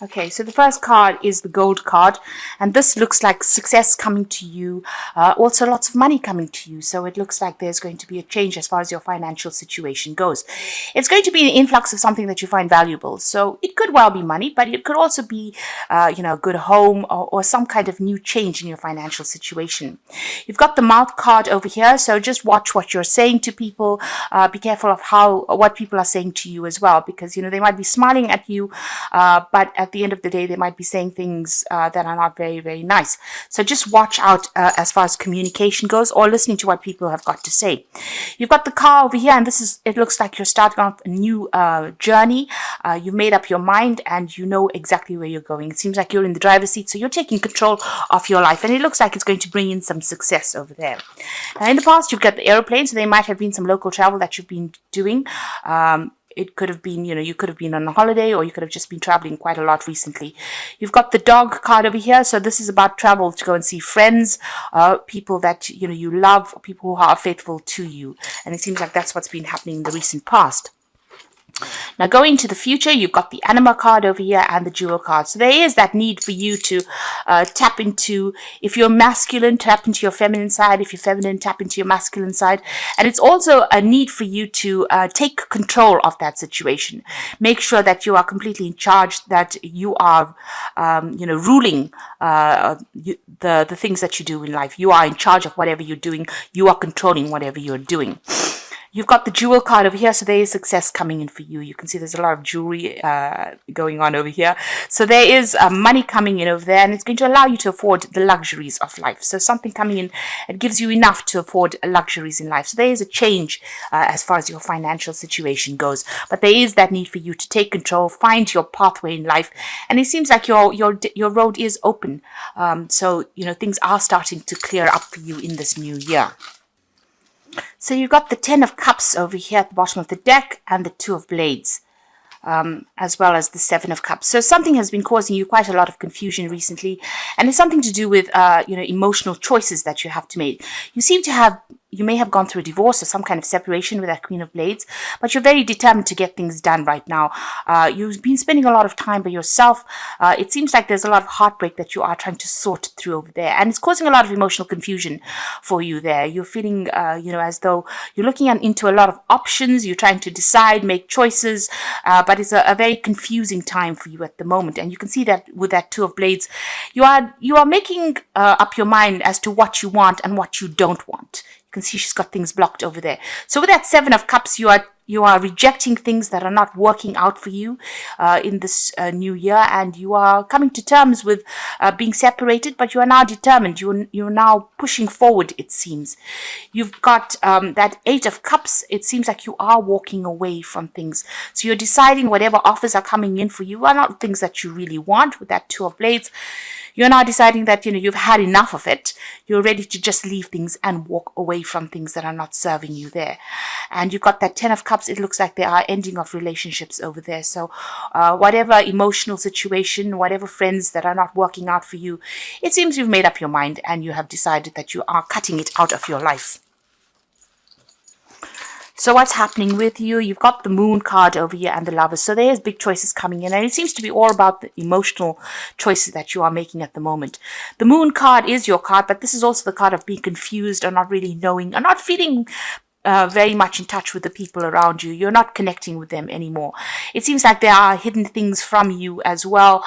Okay, so the first card is the gold card, and this looks like success coming to you, also lots of money coming to you. So it looks like there's going to be a change as far as your financial situation goes. It's going to be an influx of something that you find valuable. So it could well be money, but it could also be, a good home or some kind of new change in your financial situation. You've got the mouth card over here, so just watch what you're saying to people. Be careful of what people are saying to you as well, because they might be smiling at you, but at the end of the day, they might be saying things that are not very, very nice. So just watch out as far as communication goes, or listening to what people have got to say. You've got the car over here, and it looks like you're starting off a new journey. You've made up your mind, and you know exactly where you're going. It seems like you're in the driver's seat, so you're taking control of your life, and it looks like it's going to bring in some success over there. Now, in the past, you've got the airplane, so there might have been some local travel that you've been doing. It could have been, you could have been on a holiday, or you could have just been traveling quite a lot recently. You've got the dog card over here. So this is about travel to go and see friends, people that, you love, people who are faithful to you. And it seems like that's what's been happening in the recent past. Now, going to the future, you've got the anima card over here and the jewel card. So there is that need for you to tap into, if you're masculine, tap into your feminine side. If you're feminine, tap into your masculine side. And it's also a need for you to take control of that situation. Make sure that you are completely in charge, that you are, ruling the things that you do in life. You are in charge of whatever you're doing. You are controlling whatever you're doing. You've got the jewel card over here, so there is success coming in for you. You can see there's a lot of jewelry going on over here. So there is money coming in over there, and it's going to allow you to afford the luxuries of life. So something coming in, it gives you enough to afford luxuries in life. So there is a change as far as your financial situation goes. But there is that need for you to take control, find your pathway in life. And it seems like your road is open. So things are starting to clear up for you in this new year. So you've got the 10 of Cups over here at the bottom of the deck, and the 2 of Blades, as well as the 7 of Cups. So something has been causing you quite a lot of confusion recently, and it's something to do with emotional choices that you have to make. You may have gone through a divorce or some kind of separation with that Queen of Blades, but you're very determined to get things done right now. You've been spending a lot of time by yourself. It seems like there's a lot of heartbreak that you are trying to sort through over there, and it's causing a lot of emotional confusion for you there. You're feeling, as though you're looking into a lot of options. You're trying to decide, make choices, but it's a very confusing time for you at the moment. And you can see that with that 2 of Blades, you are making up your mind as to what you want and what you don't want. Can see she's got things blocked over there. So with that 7 of Cups, you are rejecting things that are not working out for you in this new year, and you are coming to terms with being separated, but you are now determined. You're now pushing forward, it seems. You've got that 8 of Cups. It seems like you are walking away from things. So you're deciding whatever offers are coming in for you are not things that you really want. With that 2 of Blades, you're now deciding that, you've had enough of it. You're ready to just leave things and walk away from things that are not serving you there. And you've got that 10 of Cups. It looks like there are ending of relationships over there. So whatever emotional situation, whatever friends that are not working out for you, it seems you've made up your mind and you have decided that you are cutting it out of your life. So what's happening with you? You've got the Moon card over here and the Lovers. So there's big choices coming in, and it seems to be all about the emotional choices that you are making at the moment. The Moon card is your card, but this is also the card of being confused or not really knowing or not feeling very much in touch with the people around you. You're not connecting with them anymore. It seems like there are hidden things from you as well.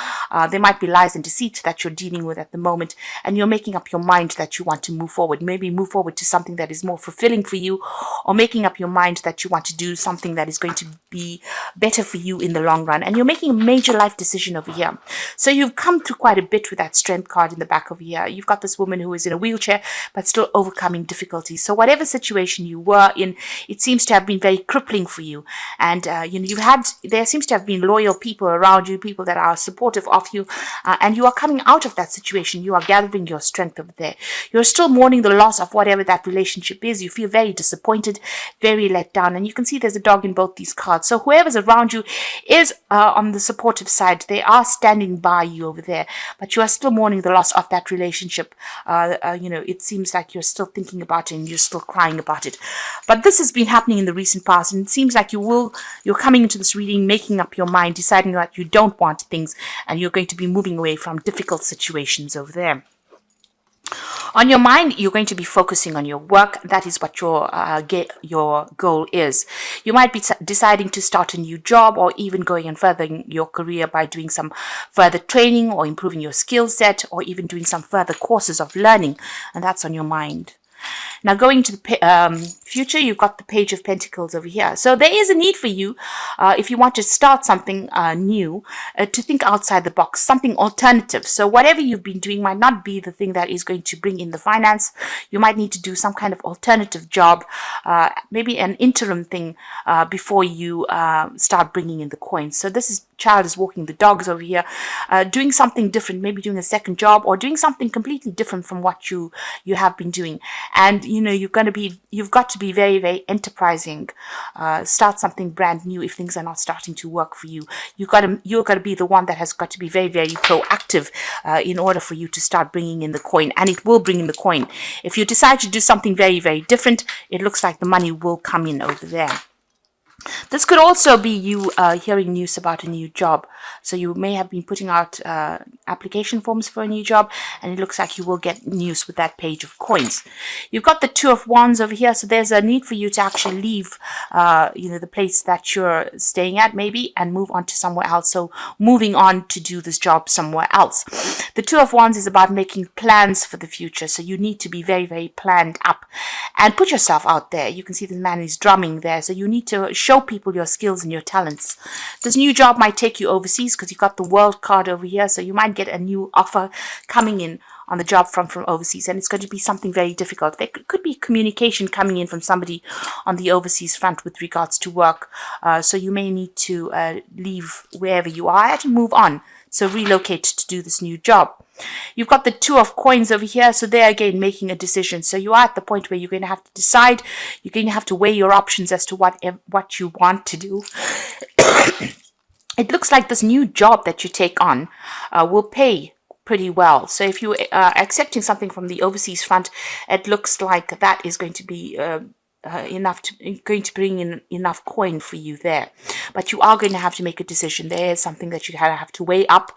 There might be lies and deceit that you're dealing with at the moment, and you're making up your mind that you want to move forward. Maybe move forward to something that is more fulfilling for you, or making up your mind that you want to do something that is going to be better for you in the long run. And you're making a major life decision over here. So you've come through quite a bit with that Strength card in the back over here. You've got this woman who is in a wheelchair, but still overcoming difficulties. So whatever situation you were in, it seems to have been very crippling for you, and there seems to have been loyal people around you, people that are supportive of you, and you are coming out of that situation. You are gathering your strength over there. You're still mourning the loss of whatever that relationship is. You feel very disappointed, very let down, and you can see there's a dog in both these cards. So whoever's around you is on the supportive side. They are standing by you over there, but you are still mourning the loss of that relationship. It seems like you're still thinking about it and you're still crying about it. But this has been happening in the recent past, and it seems like you're coming into this reading, making up your mind, deciding that you don't want things, and you're going to be moving away from difficult situations over there. On your mind, you're going to be focusing on your work. That is what your goal is. You might be deciding to start a new job, or even going and furthering your career by doing some further training or improving your skill set, or even doing some further courses of learning, and that's on your mind. Now, going to the future, you've got the Page of Pentacles over here. So there is a need for you, if you want to start something new, to think outside the box, something alternative. So whatever you've been doing might not be the thing that is going to bring in the finance. You might need to do some kind of alternative job, maybe an interim thing, before you start bringing in the coins. So this child is walking the dogs over here, doing something different, maybe doing a second job, or doing something completely different from what you have been doing. And you've got to be very, very enterprising. Start something brand new if things are not starting to work for you. You're got to be the one that has got to be very, very proactive in order for you to start bringing in the coin, and it will bring in the coin. If you decide to do something very, very different, it looks like the money will come in over there. This could also be you hearing news about a new job. So you may have been putting out application forms for a new job, and it looks like you will get news with that Page of Coins. You've got the Two of Wands over here, so there's a need for you to actually leave the place that you're staying at maybe, and move on to somewhere else. So moving on to do this job somewhere else. The Two of Wands is about making plans for the future, so you need to be very, very planned up and put yourself out there. You can see this man is drumming there, so you need to show people your skills and your talents. This new job might take you overseas because you've got the World card over here, so you might get a new offer coming in on the job front from overseas, and it's going to be something very difficult. There could be communication coming in from somebody on the overseas front with regards to work, so you may need to leave wherever you are at and move on, so relocate to do this new job. You've got the Two of Coins over here, so there again making a decision. So you are at the point where you're going to have to decide. You're going to have to weigh your options as to what you want to do. It looks like this new job that you take on will pay pretty well. So if you are accepting something from the overseas front, it looks like that is going to be going to bring in enough coin for you there. But you are going to have to make a decision. There is something that you have to weigh up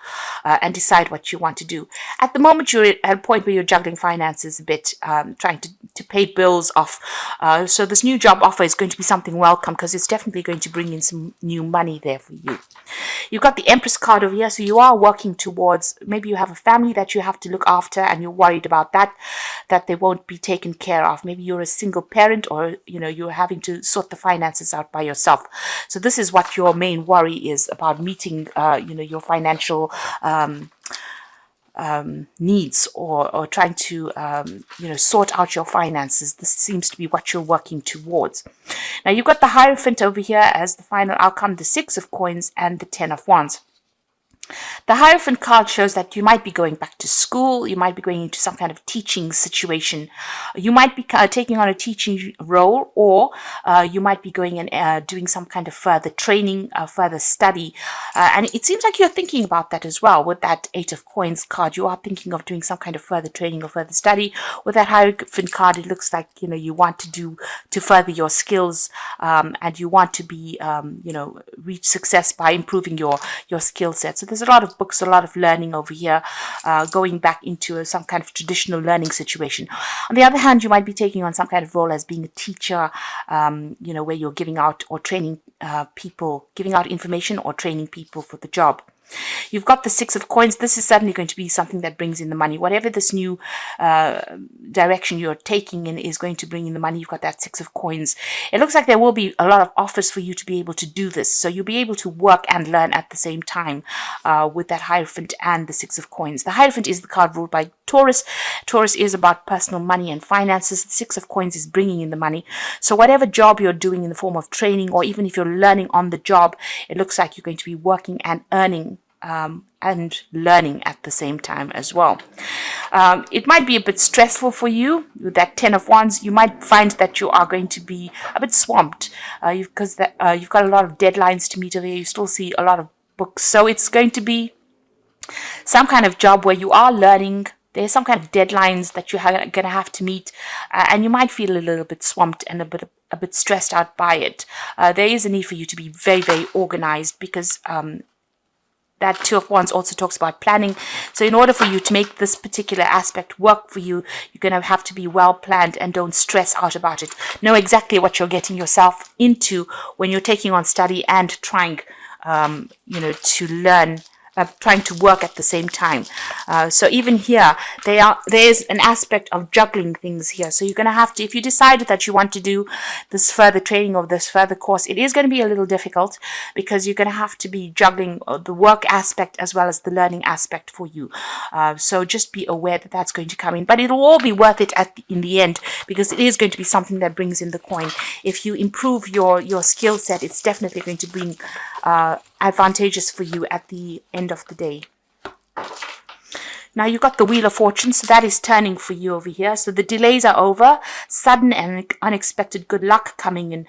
and decide what you want to do. At the moment, you're at a point where you're juggling finances a bit, trying to pay bills off. So this new job offer is going to be something welcome, because it's definitely going to bring in some new money there for you. You've got the Empress card over here, so you are working towards, maybe you have a family that you have to look after, and you're worried about that they won't be taken care of. Maybe you're a single parent, or you're having to sort the finances out by yourself. So this is what your main worry is about, meeting your financial needs, or trying to sort out your finances. This seems to be what you're working towards. Now you've got the Hierophant over here as the final outcome, the Six of Coins and the Ten of Wands. The Hierophant card shows that you might be going back to school, you might be going into some kind of teaching situation, you might be taking on a teaching role, or you might be going and doing some kind of further training, further study, and it seems like you're thinking about that as well. With that Eight of Coins card, you are thinking of doing some kind of further training or further study. With that Hierophant card, it looks like you want to further your skills, and you want to be reach success by improving your skill set. So there's a lot of books, a lot of learning over here, going back into some kind of traditional learning situation. On the other hand, you might be taking on some kind of role as being a teacher, where you're giving out or training people, giving out information or training people for the job. You've got the Six of Coins. This is certainly going to be something that brings in the money. Whatever this new direction you're taking in is going to bring in the money. You've got that Six of Coins. It looks like there will be a lot of offers for you to be able to do this. So you'll be able to work and learn at the same time with that Hierophant and the Six of Coins. The Hierophant is the card ruled by Taurus. Taurus is about personal money and finances. The Six of Coins is bringing in the money. So whatever job you're doing in the form of training, or even if you're learning on the job, it looks like you're going to be working and earning and learning at the same time as well. It might be a bit stressful for you with that Ten of Wands. You might find that you are going to be a bit swamped because you've got a lot of deadlines to meet over here. You still see a lot of books. So it's going to be some kind of job where you are learning. There's some kind of deadlines that you're going to have to meet, and you might feel a little bit swamped and a a bit stressed out by it. There is a need for you to be very, very organized, because that Two of Wands also talks about planning. So in order for you to make this particular aspect work for you, you're going to have to be well planned, and don't stress out about it. Know exactly what you're getting yourself into when you're taking on study and trying, to learn, trying to work at the same time. So even here, there's an aspect of juggling things here. So you're going to have to, if you decide that you want to do this further training or this further course, it is going to be a little difficult, because you're going to have to be juggling the work aspect as well as the learning aspect for you. So just be aware that that's going to come in, but it'll all be worth it in the end, because it is going to be something that brings in the coin. If you improve your skill set, it's definitely going to bring advantages for you at the end of the day. Now you've got the Wheel of Fortune, so that is turning for you over here. So the delays are over, sudden and unexpected good luck coming in,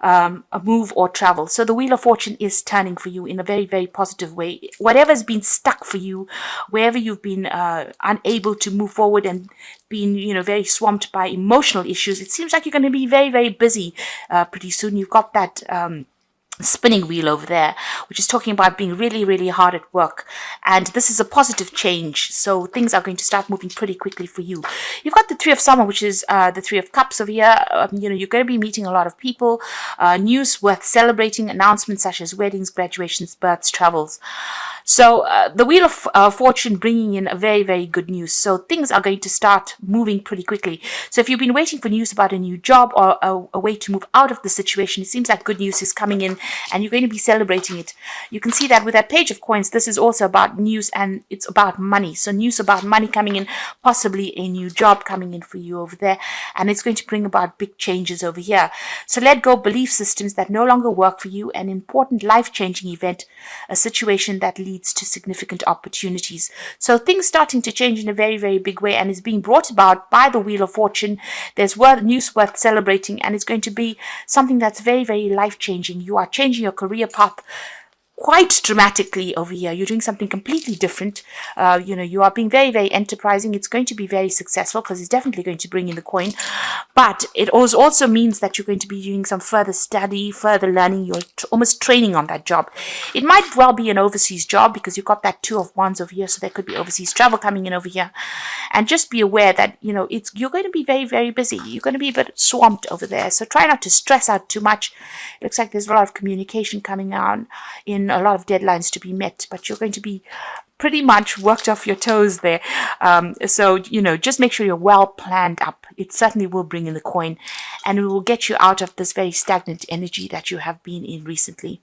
a move or travel. So the Wheel of Fortune is turning for you in a very, very positive way. Whatever's been stuck for you, wherever you've been unable to move forward and been, very swamped by emotional issues, it seems like you're going to be very, very busy pretty soon. You've got that spinning wheel over there, which is talking about being really, really hard at work, and this is a positive change, so things are going to start moving pretty quickly for you. You've got the Three of Summer, which is the Three of Cups over here. You're going to be meeting a lot of people, news worth celebrating, announcements such as weddings, graduations, births, travels. So the Wheel of Fortune bringing in a very, very good news. So things are going to start moving pretty quickly. So if you've been waiting for news about a new job or a way to move out of the situation, it seems like good news is coming in, and you're going to be celebrating it. You can see that with that Page of Coins, this is also about news, and it's about money. So news about money coming in, possibly a new job coming in for you over there, and it's going to bring about big changes over here. So let go belief systems that no longer work for you, an important life-changing event, a situation that leads to significant opportunities. So things starting to change in a very, very big way, and is being brought about by the Wheel of Fortune. There's news worth celebrating, and it's going to be something that's very, very life-changing. You are changing your career path quite dramatically over here. You're doing something completely different. You are being very, very enterprising. It's going to be very successful, because it's definitely going to bring in the coin. But it also means that you're going to be doing some further study, further learning. You're almost training on that job. It might well be an overseas job, because you've got that Two of Wands over here. So there could be overseas travel coming in over here. And just be aware that, you're going to be very, very busy. You're going to be a bit swamped over there. So try not to stress out too much. It looks like there's a lot of communication coming on, in a lot of deadlines to be met, but you're going to be pretty much worked off your toes there. So just make sure you're well planned up. It certainly will bring in the coin, and it will get you out of this very stagnant energy that you have been in recently.